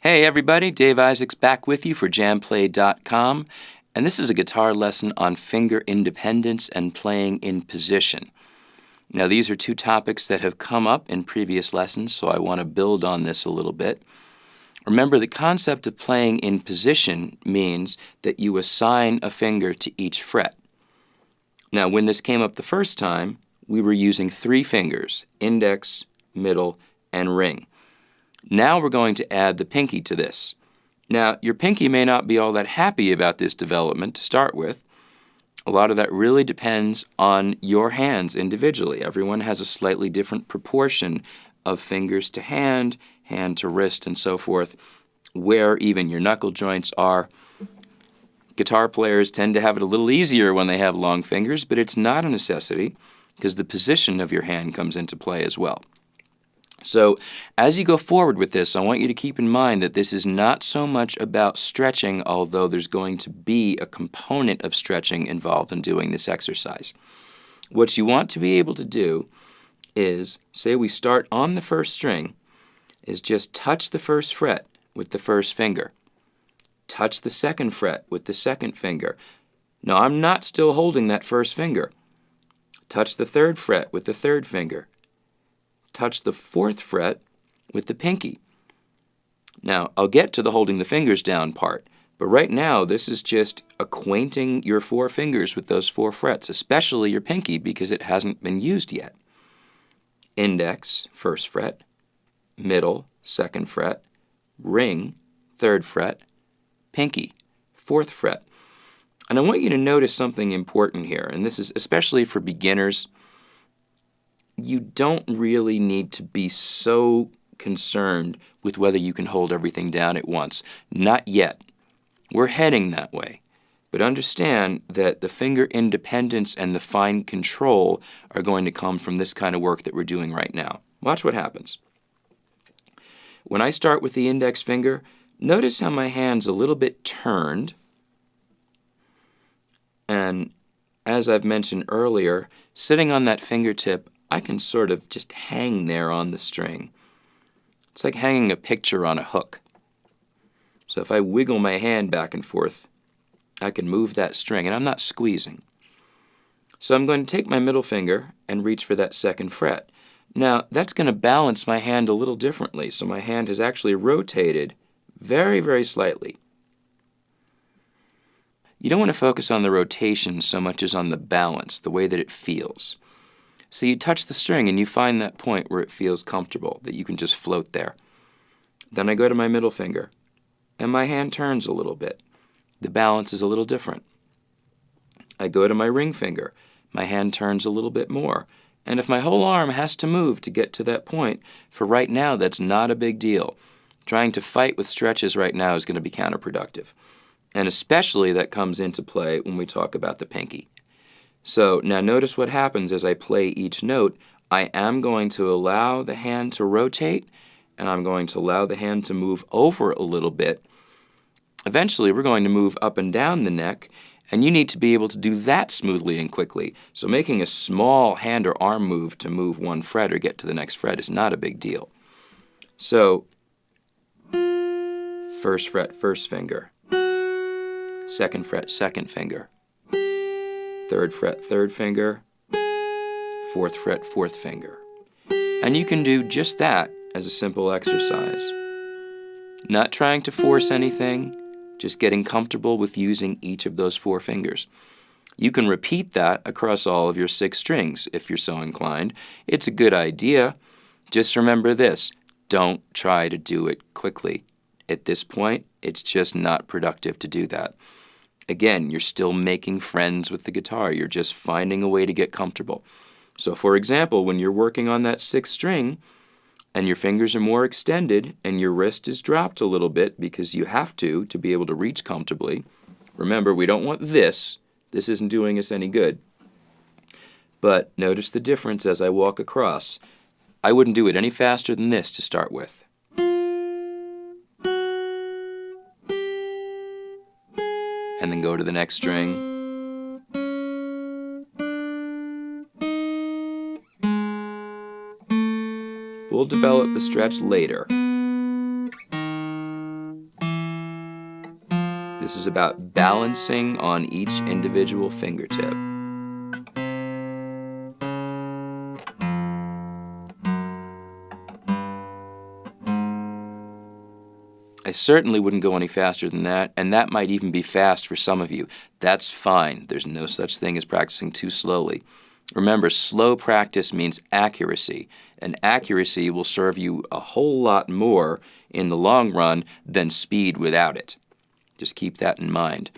Hey everybody, Dave Isaacs back with you for jamplay.com, and this is a guitar lesson on finger independence and playing in position. Now these are two topics that have come up in previous lessons, so I want to build on this a little bit. Remember, the concept of playing in position means that you assign a finger to each fret. Now when this came up the first time, we were using three fingers: index, middle, and ring. Now we're going to add the pinky to this. Now, your pinky may not be all that happy about this development to start with. A lot of that really depends on your hands individually. Everyone has a slightly different proportion of fingers to hand, hand to wrist, and so forth, where even your knuckle joints are. Guitar players tend to have it a little easier when they have long fingers, but it's not a necessity because the position of your hand comes into play as well. So as you go forward with this, I want you to keep in mind that this is not so much about stretching, although there's going to be a component of stretching involved in doing this exercise. What you want to be able to do is, say we start on the first string, is just touch the first fret with the first finger. Touch the second fret with the second finger. Now I'm not still holding that first finger. Touch the third fret with the third finger. Touch the fourth fret with the pinky. Now, I'll get to the holding the fingers down part, but right now this is just acquainting your four fingers with those four frets, especially your pinky because it hasn't been used yet. Index, first fret, middle, second fret, ring, third fret, pinky, fourth fret. And I want you to notice something important here, and this is especially for beginners. You don't really need to be so concerned with whether you can hold everything down at once. Not yet. We're heading that way. But understand that the finger independence and the fine control are going to come from this kind of work that we're doing right now. Watch what happens. When I start with the index finger, notice how my hand's a little bit turned. And as I've mentioned earlier, sitting on that fingertip, I can sort of just hang there on the string. It's like hanging a picture on a hook. So if I wiggle my hand back and forth, I can move that string, and I'm not squeezing. So I'm going to take my middle finger and reach for that second fret. Now, that's going to balance my hand a little differently, so my hand has actually rotated very, very slightly. You don't want to focus on the rotation so much as on the balance, the way that it feels. So you touch the string and you find that point where it feels comfortable, that you can just float there. Then I go to my middle finger, and my hand turns a little bit. The balance is a little different. I go to my ring finger. My hand turns a little bit more. And if my whole arm has to move to get to that point, for right now that's not a big deal. Trying to fight with stretches right now is going to be counterproductive. And especially that comes into play when we talk about the pinky. So now notice what happens as I play each note. I am going to allow the hand to rotate, and I'm going to allow the hand to move over a little bit. Eventually, we're going to move up and down the neck, and you need to be able to do that smoothly and quickly. So making a small hand or arm move to move one fret or get to the next fret is not a big deal. So, first fret, first finger. Second fret, second finger. Third fret, third finger, fourth fret, fourth finger. And you can do just that as a simple exercise. Not trying to force anything, just getting comfortable with using each of those four fingers. You can repeat that across all of your 6 strings if you're so inclined. It's a good idea. Just remember this, don't try to do it quickly. At this point, it's just not productive to do that. Again, you're still making friends with the guitar. You're just finding a way to get comfortable. So for example, when you're working on that 6th string and your fingers are more extended and your wrist is dropped a little bit because you have to be able to reach comfortably. Remember, we don't want this. This isn't doing us any good. But notice the difference as I walk across. I wouldn't do it any faster than this to start with. And then go to the next string. We'll develop the stretch later. This is about balancing on each individual fingertip. I certainly wouldn't go any faster than that, and that might even be fast for some of you. That's fine. There's no such thing as practicing too slowly. Remember, slow practice means accuracy, and accuracy will serve you a whole lot more in the long run than speed without it. Just keep that in mind.